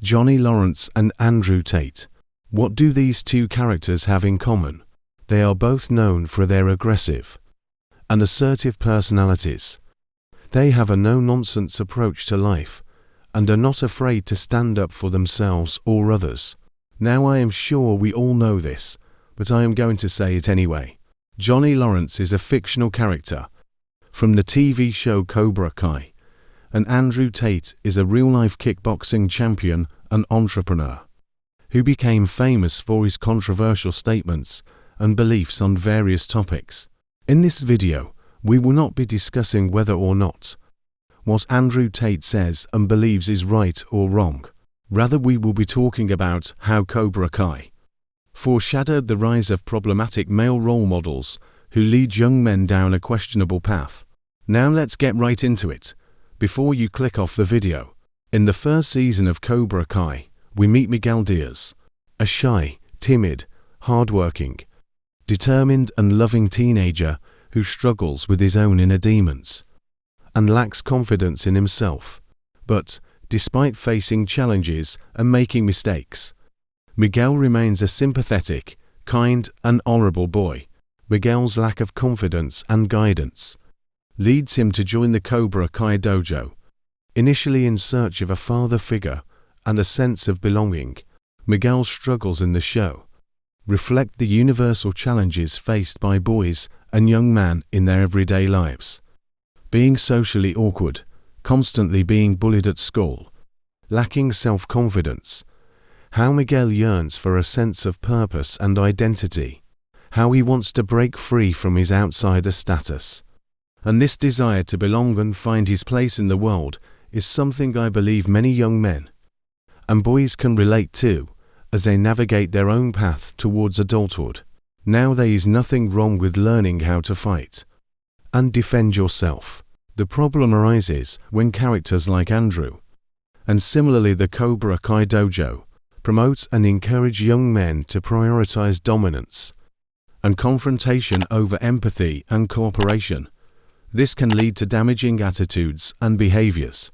Johnny Lawrence and Andrew Tate. What do these two characters have in common? They are both known for their aggressive and assertive personalities. They have a no-nonsense approach to life and are not afraid to stand up for themselves or others. Now, I am sure we all know this, but I am going to say it anyway. Johnny Lawrence is a fictional character from the TV show Cobra Kai, and Andrew Tate is a real-life kickboxing champion and entrepreneur who became famous for his controversial statements and beliefs on various topics. In this video, we will not be discussing whether or not what Andrew Tate says and believes is right or wrong. Rather, we will be talking about how Cobra Kai foreshadowed the rise of problematic male role models who lead young men down a questionable path. Now let's get right into it, before you click off the video. In the first season of Cobra Kai, we meet Miguel Diaz, a shy, timid, hardworking, determined and loving teenager who struggles with his own inner demons and lacks confidence in himself. But, despite facing challenges and making mistakes, Miguel remains a sympathetic, kind and honorable boy. Miguel's lack of confidence and guidance leads him to join the Cobra Kai dojo, initially in search of a father figure and a sense of belonging. Miguel's struggles in the show reflect the universal challenges faced by boys and young men in their everyday lives. Being socially awkward, constantly being bullied at school, lacking self-confidence, how Miguel yearns for a sense of purpose and identity, how he wants to break free from his outsider status. And this desire to belong and find his place in the world is something I believe many young men and boys can relate to as they navigate their own path towards adulthood. Now, there is nothing wrong with learning how to fight and defend yourself. The problem arises when characters like Andrew, and similarly the Cobra Kai dojo, promote and encourage young men to prioritize dominance and confrontation over empathy and cooperation. This can lead to damaging attitudes and behaviors,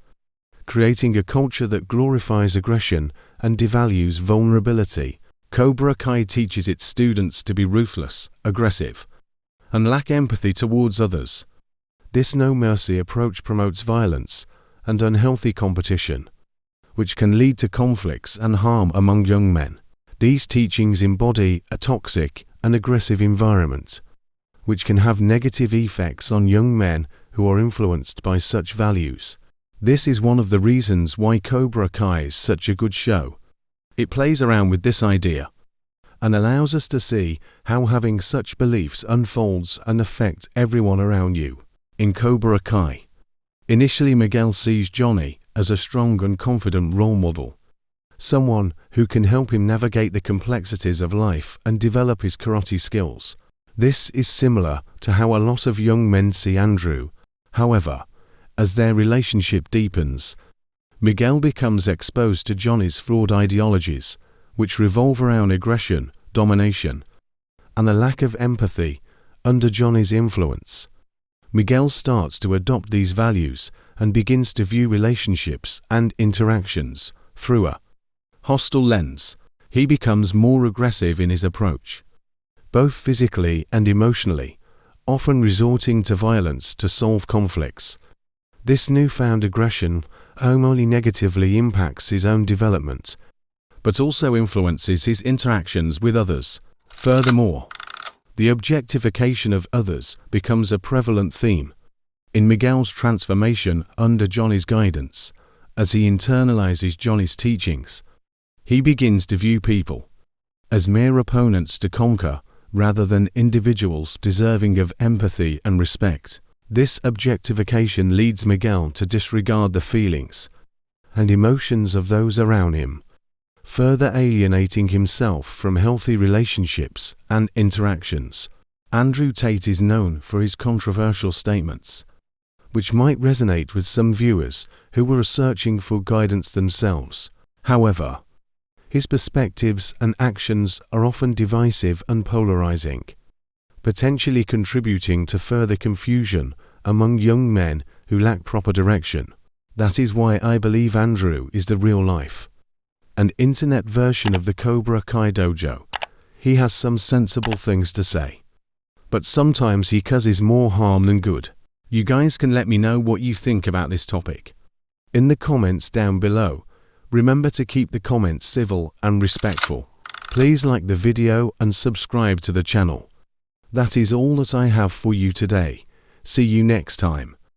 creating a culture that glorifies aggression and devalues vulnerability. Cobra Kai teaches its students to be ruthless, aggressive, and lack empathy towards others. This no-mercy approach promotes violence and unhealthy competition, which can lead to conflicts and harm among young men. These teachings embody a toxic and aggressive environment, which can have negative effects on young men who are influenced by such values. This is one of the reasons why Cobra Kai is such a good show. It plays around with this idea and allows us to see how having such beliefs unfolds and affect everyone around you. In Cobra Kai, initially Miguel sees Johnny as a strong and confident role model, someone who can help him navigate the complexities of life and develop his karate skills. This is similar to how a lot of young men see Andrew. However, as their relationship deepens, Miguel becomes exposed to Johnny's flawed ideologies, which revolve around aggression, domination, and a lack of empathy. Under Johnny's influence, Miguel starts to adopt these values and begins to view relationships and interactions through a hostile lens. He becomes more aggressive in his approach, both physically and emotionally, often resorting to violence to solve conflicts. This newfound aggression only negatively impacts his own development, but also influences his interactions with others. Furthermore, the objectification of others becomes a prevalent theme in Miguel's transformation under Johnny's guidance. As he internalizes Johnny's teachings, he begins to view people as mere opponents to conquer rather than individuals deserving of empathy and respect. This objectification leads Miguel to disregard the feelings and emotions of those around him, further alienating himself from healthy relationships and interactions. Andrew Tate is known for his controversial statements, which might resonate with some viewers who were searching for guidance themselves. However, his perspectives and actions are often divisive and polarizing, potentially contributing to further confusion among young men who lack proper direction. That is why I believe Andrew is the real life and internet version of the Cobra Kai dojo. He has some sensible things to say, but sometimes he causes more harm than good. You guys can let me know what you think about this topic in the comments down below. Remember to keep the comments civil and respectful. Please like the video and subscribe to the channel. That is all that I have for you today. See you next time.